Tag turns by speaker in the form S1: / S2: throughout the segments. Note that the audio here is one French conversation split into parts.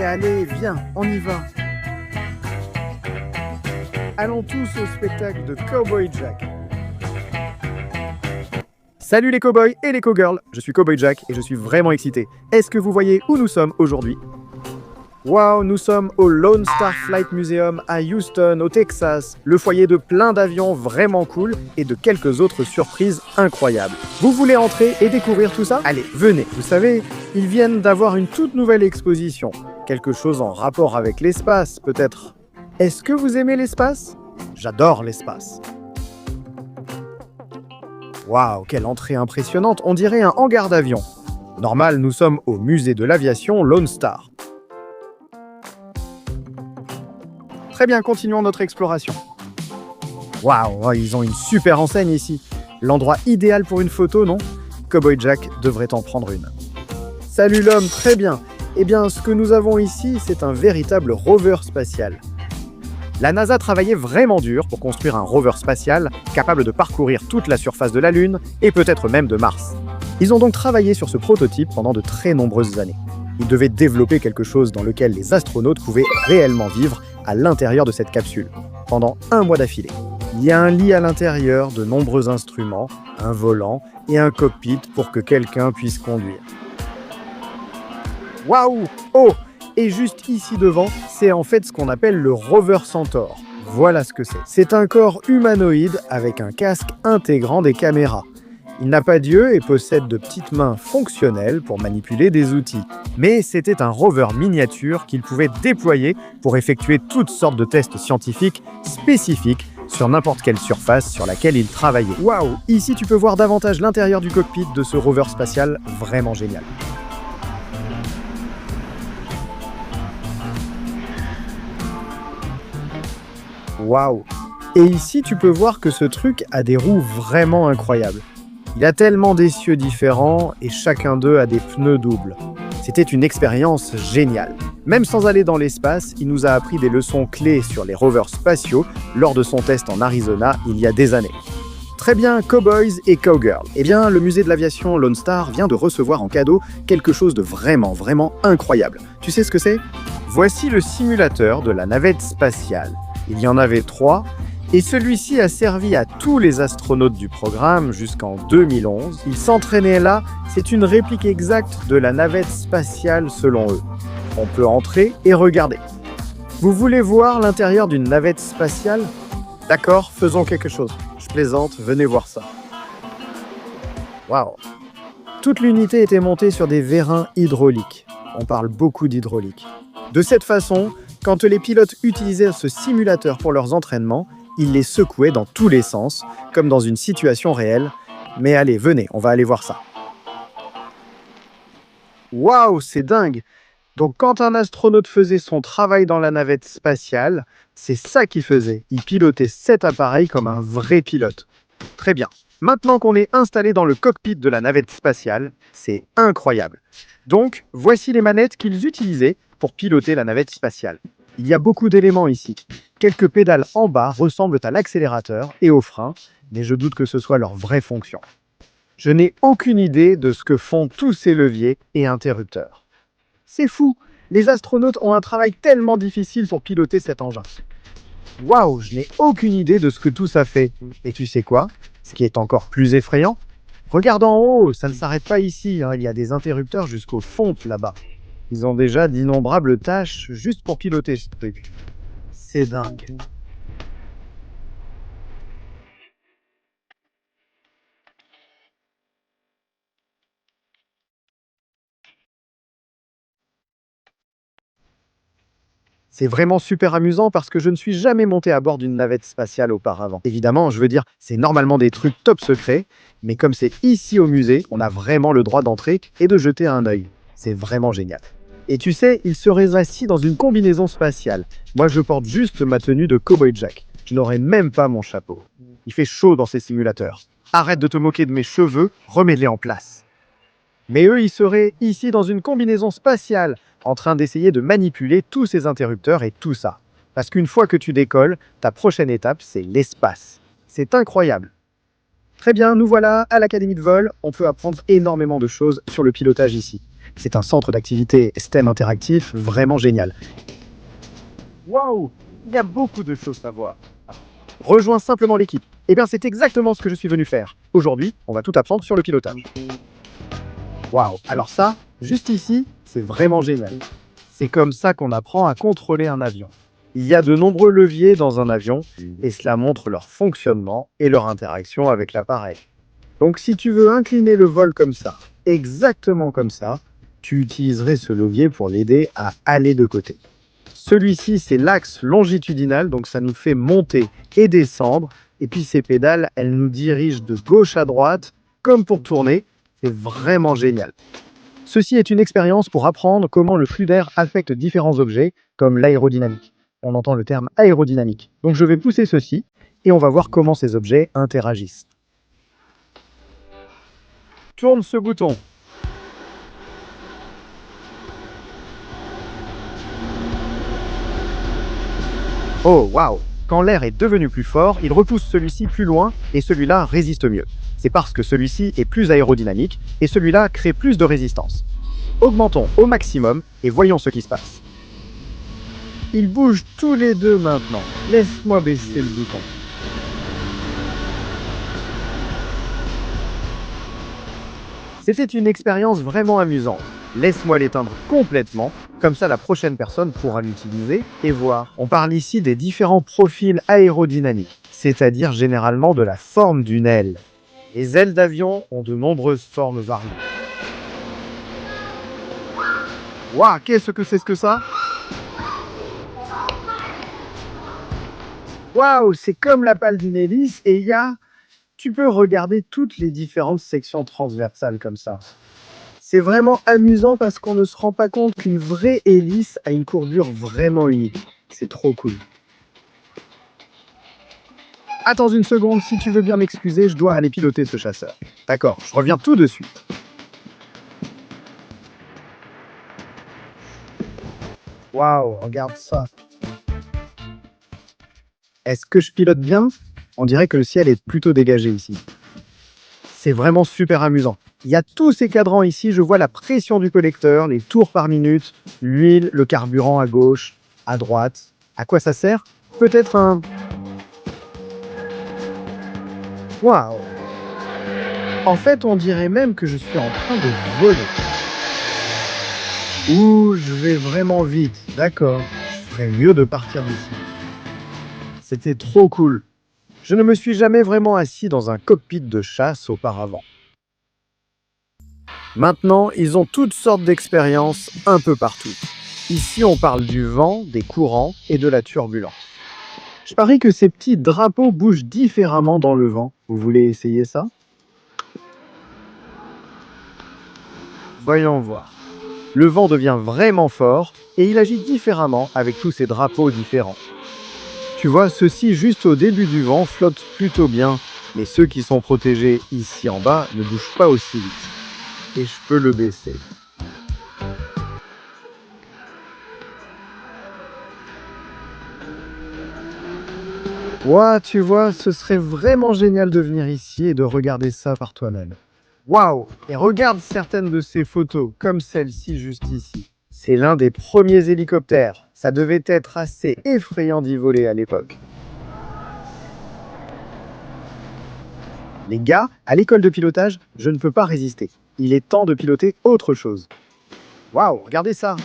S1: allez, viens, on y va. Allons tous au spectacle de Cowboy Jack. Salut les cowboys et les cowgirls, je suis Cowboy Jack et je suis vraiment excité. Est-ce que vous voyez où nous sommes aujourd'hui? Waouh, nous sommes au Lone Star Flight Museum à Houston, au Texas, le foyer de plein d'avions vraiment cool et de quelques autres surprises incroyables. Vous voulez entrer et découvrir tout ça? Allez, venez. Vous savez, ils viennent d'avoir une toute nouvelle exposition. Quelque chose en rapport avec l'espace, peut-être. Est-ce que vous aimez l'espace? J'adore l'espace. Waouh, quelle entrée impressionnante, on dirait un hangar d'avion. Normal, nous sommes au musée de l'aviation Lone Star. Très bien, continuons notre exploration. Waouh, ils ont une super enseigne ici. L'endroit idéal pour une photo, non? Cowboy Jack devrait en prendre une. Salut l'homme, très bien. Eh bien, ce que nous avons ici, c'est un véritable rover spatial. La NASA travaillait vraiment dur pour construire un rover spatial capable de parcourir toute la surface de la Lune et peut-être même de Mars. Ils ont donc travaillé sur ce prototype pendant de très nombreuses années. Ils devaient développer quelque chose dans lequel les astronautes pouvaient réellement vivre à l'intérieur de cette capsule, pendant un mois d'affilée. Il y a un lit à l'intérieur, de nombreux instruments, un volant et un cockpit pour que quelqu'un puisse conduire. Waouh! Oh! Et juste ici devant, c'est en fait ce qu'on appelle le rover Centaur. Voilà ce que c'est. C'est un corps humanoïde avec un casque intégrant des caméras. Il n'a pas d'yeux et possède de petites mains fonctionnelles pour manipuler des outils. Mais c'était un rover miniature qu'il pouvait déployer pour effectuer toutes sortes de tests scientifiques spécifiques sur n'importe quelle surface sur laquelle il travaillait. Waouh! Ici, tu peux voir davantage l'intérieur du cockpit de ce rover spatial vraiment génial. Waouh! Et ici, tu peux voir que ce truc a des roues vraiment incroyables. Il a tellement d'essieux différents et chacun d'eux a des pneus doubles. C'était une expérience géniale. Même sans aller dans l'espace, il nous a appris des leçons clés sur les rovers spatiaux lors de son test en Arizona il y a des années. Très bien, cowboys et cowgirls. Eh bien, le musée de l'aviation Lone Star vient de recevoir en cadeau quelque chose de vraiment incroyable. Tu sais ce que c'est? Voici le simulateur de la navette spatiale. Il y en avait 3. Et celui-ci a servi à tous les astronautes du programme jusqu'en 2011. Ils s'entraînaient là, c'est une réplique exacte de la navette spatiale selon eux. On peut entrer et regarder. Vous voulez voir l'intérieur d'une navette spatiale? D'accord, faisons quelque chose. Je plaisante, venez voir ça. Waouh! Toute l'unité était montée sur des vérins hydrauliques. On parle beaucoup d'hydraulique. De cette façon, quand les pilotes utilisaient ce simulateur pour leurs entraînements, ils les secouaient dans tous les sens, comme dans une situation réelle. Mais allez, venez, on va aller voir ça. Waouh, c'est dingue! Donc quand un astronaute faisait son travail dans la navette spatiale, c'est ça qu'il faisait. Il pilotait cet appareil comme un vrai pilote. Très bien. Maintenant qu'on est installé dans le cockpit de la navette spatiale, c'est incroyable. Donc, voici les manettes qu'ils utilisaient pour piloter la navette spatiale. Il y a beaucoup d'éléments ici. Quelques pédales en bas ressemblent à l'accélérateur et au frein, mais je doute que ce soit leur vraie fonction. Je n'ai aucune idée de ce que font tous ces leviers et interrupteurs. C'est fou! Les astronautes ont un travail tellement difficile pour piloter cet engin. Waouh, je n'ai aucune idée de ce que tout ça fait. Et tu sais quoi? Ce qui est encore plus effrayant? Regarde en haut, ça ne s'arrête pas ici, hein. Il y a des interrupteurs jusqu'au fond là-bas. Ils ont déjà d'innombrables tâches juste pour piloter ce truc. C'est dingue. C'est vraiment super amusant parce que je ne suis jamais monté à bord d'une navette spatiale auparavant. Évidemment, je veux dire, c'est normalement des trucs top secrets, mais comme c'est ici au musée, on a vraiment le droit d'entrer et de jeter un œil. C'est vraiment génial. Et tu sais, il serait assis dans une combinaison spatiale. Moi, je porte juste ma tenue de Cowboy Jack. Je n'aurai même pas mon chapeau. Il fait chaud dans ces simulateurs. Arrête de te moquer de mes cheveux, remets-les en place. Mais eux, ils seraient ici dans une combinaison spatiale, en train d'essayer de manipuler tous ces interrupteurs et tout ça. Parce qu'une fois que tu décolles, ta prochaine étape, c'est l'espace. C'est incroyable. Très bien, nous voilà à l'Académie de vol. On peut apprendre énormément de choses sur le pilotage ici. C'est un centre d'activité STEM interactif vraiment génial. Waouh, il y a beaucoup de choses à voir. Rejoins simplement l'équipe. Eh bien, c'est exactement ce que je suis venu faire. Aujourd'hui, on va tout apprendre sur le pilotage. Waouh, alors ça, juste ici, c'est vraiment génial. C'est comme ça qu'on apprend à contrôler un avion. Il y a de nombreux leviers dans un avion et cela montre leur fonctionnement et leur interaction avec l'appareil. Donc si tu veux incliner le vol comme ça, exactement comme ça, tu utiliserais ce levier pour l'aider à aller de côté. Celui-ci, c'est l'axe longitudinal, donc ça nous fait monter et descendre. Et puis ces pédales, elles nous dirigent de gauche à droite, comme pour tourner. C'est vraiment génial. Ceci est une expérience pour apprendre comment le flux d'air affecte différents objets, comme l'aérodynamique. On entend le terme aérodynamique. Donc je vais pousser ceci, et on va voir comment ces objets interagissent. Tourne ce bouton. Oh, waouh! Quand l'air est devenu plus fort, il repousse celui-ci plus loin et celui-là résiste mieux. C'est parce que celui-ci est plus aérodynamique et celui-là crée plus de résistance. Augmentons au maximum et voyons ce qui se passe. Ils bougent tous les deux maintenant. Laisse-moi baisser le bouton. C'était une expérience vraiment amusante. Laisse-moi l'éteindre complètement, comme ça la prochaine personne pourra l'utiliser et voir. On parle ici des différents profils aérodynamiques, c'est-à-dire généralement de la forme d'une aile. Les ailes d'avion ont de nombreuses formes variées. Waouh, qu'est-ce que c'est que ça? Waouh, c'est comme la pale d'une hélice et tu peux regarder toutes les différentes sections transversales comme ça. C'est vraiment amusant parce qu'on ne se rend pas compte qu'une vraie hélice a une courbure vraiment unique. C'est trop cool. Attends une seconde, si tu veux bien m'excuser, je dois aller piloter ce chasseur. D'accord, je reviens tout de suite. Waouh, regarde ça. Est-ce que je pilote bien? On dirait que le ciel est plutôt dégagé ici. C'est vraiment super amusant. Il y a tous ces cadrans ici, je vois la pression du collecteur, les tours par minute, l'huile, le carburant à gauche, à droite. À quoi ça sert? Peut-être un... Waouh! En fait, on dirait même que je suis en train de voler. Ouh, je vais vraiment vite. D'accord, je ferais mieux de partir d'ici. C'était trop cool. Je ne me suis jamais vraiment assis dans un cockpit de chasse auparavant. Maintenant, ils ont toutes sortes d'expériences un peu partout. Ici, on parle du vent, des courants et de la turbulence. Je parie que ces petits drapeaux bougent différemment dans le vent. Vous voulez essayer ça? Voyons voir. Le vent devient vraiment fort et il agit différemment avec tous ces drapeaux différents. Tu vois, ceux-ci juste au début du vent flottent plutôt bien, mais ceux qui sont protégés ici en bas ne bougent pas aussi vite. Et je peux le baisser. Ouah, tu vois, ce serait vraiment génial de venir ici et de regarder ça par toi-même. Waouh! Et regarde certaines de ces photos, comme celle-ci juste ici. C'est l'un des premiers hélicoptères. Ça devait être assez effrayant d'y voler à l'époque. Les gars, à l'école de pilotage, je ne peux pas résister. Il est temps de piloter autre chose. Waouh, regardez ça!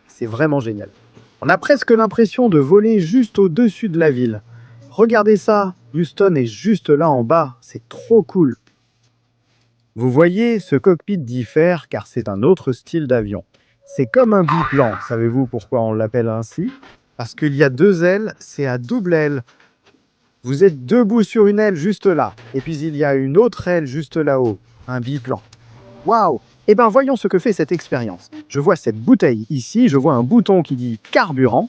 S1: C'est vraiment génial. On a presque l'impression de voler juste au-dessus de la ville. Regardez ça, Houston est juste là en bas, c'est trop cool. Vous voyez, ce cockpit diffère car c'est un autre style d'avion. C'est comme un biplan, savez-vous pourquoi on l'appelle ainsi? Parce qu'il y a deux ailes, c'est à double aile. Vous êtes debout sur une aile juste là, et puis il y a une autre aile juste là-haut, un biplan. Waouh! Eh bien, voyons ce que fait cette expérience. Je vois cette bouteille ici, je vois un bouton qui dit carburant.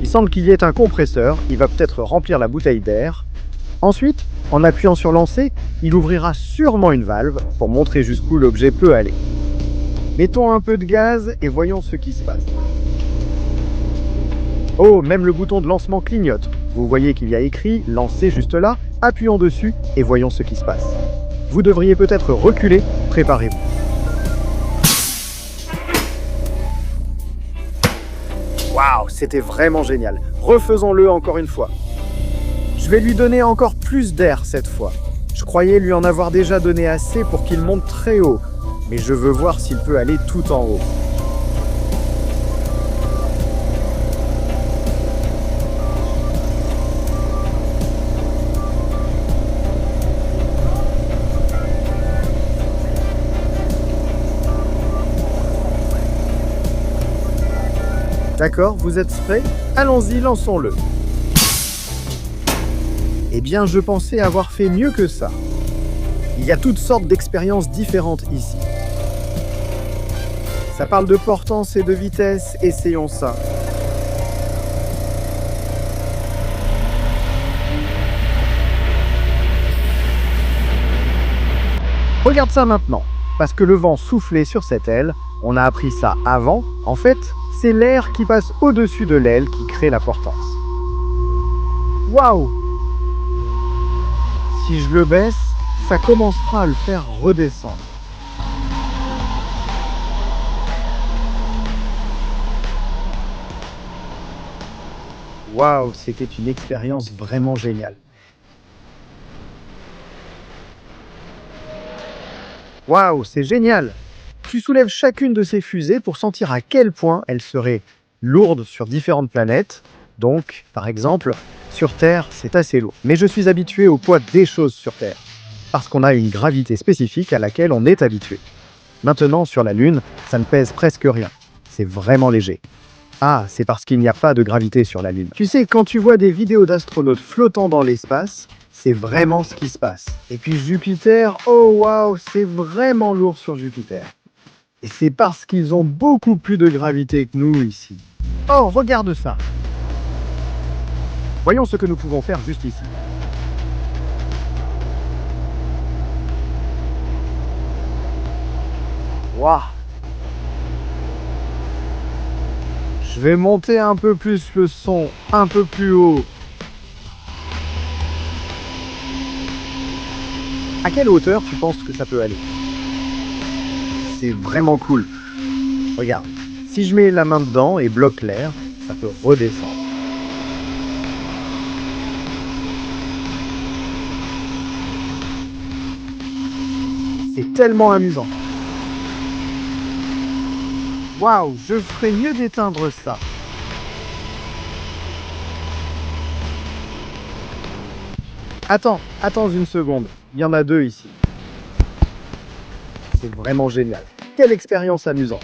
S1: Il semble qu'il y ait un compresseur, il va peut-être remplir la bouteille d'air. Ensuite, en appuyant sur lancer, il ouvrira sûrement une valve pour montrer jusqu'où l'objet peut aller. Mettons un peu de gaz et voyons ce qui se passe. Oh, même le bouton de lancement clignote. Vous voyez qu'il y a écrit « lancer » juste là, Appuyons dessus et voyons ce qui se passe. Vous devriez peut-être reculer, préparez-vous. Waouh, c'était vraiment génial. Refaisons-le encore une fois. Je vais lui donner encore plus d'air cette fois. Je croyais lui en avoir déjà donné assez pour qu'il monte très haut, mais je veux voir s'il peut aller tout en haut. D'accord, vous êtes prêts? Allons-y, lançons-le. Eh bien, je pensais avoir fait mieux que ça. Il y a toutes sortes d'expériences différentes ici. Ça parle de portance et de vitesse, essayons ça. Regarde ça maintenant, parce que le vent soufflait sur cette aile, on a appris ça avant, en fait, c'est l'air qui passe au-dessus de l'aile qui crée la portance. Waouh! Si je le baisse, ça commencera à le faire redescendre. Waouh, c'était une expérience vraiment géniale. Waouh, c'est génial! Tu soulèves chacune de ces fusées pour sentir à quel point elles seraient lourdes sur différentes planètes. Donc, par exemple, sur Terre, c'est assez lourd. Mais je suis habitué au poids des choses sur Terre, parce qu'on a une gravité spécifique à laquelle on est habitué. Maintenant, sur la Lune, ça ne pèse presque rien. C'est vraiment léger. Ah, c'est parce qu'il n'y a pas de gravité sur la Lune. Tu sais, quand tu vois des vidéos d'astronautes flottant dans l'espace, c'est vraiment ce qui se passe. Et puis Jupiter, oh waouh, c'est vraiment lourd sur Jupiter. Et c'est parce qu'ils ont beaucoup plus de gravité que nous ici. Oh, regarde ça! Voyons ce que nous pouvons faire juste ici. Waouh! Je vais monter un peu plus le son, un peu plus haut. À quelle hauteur tu penses que ça peut aller? C'est vraiment cool. Regarde, si je mets la main dedans et bloque l'air, ça peut redescendre. C'est tellement amusant. Waouh, je ferais mieux d'éteindre ça. Attends une seconde. Il y en a deux ici. C'est vraiment génial. Quelle expérience amusante.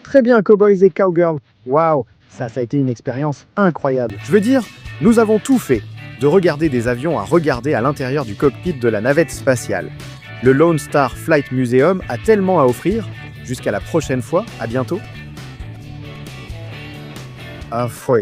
S1: Très bien, Cowboys et Cowgirls. Waouh, ça a été une expérience incroyable. Je veux dire, nous avons tout fait. De regarder des avions à regarder à l'intérieur du cockpit de la navette spatiale. Le Lone Star Flight Museum a tellement à offrir. Jusqu'à la prochaine fois, à bientôt. Ah, fouet.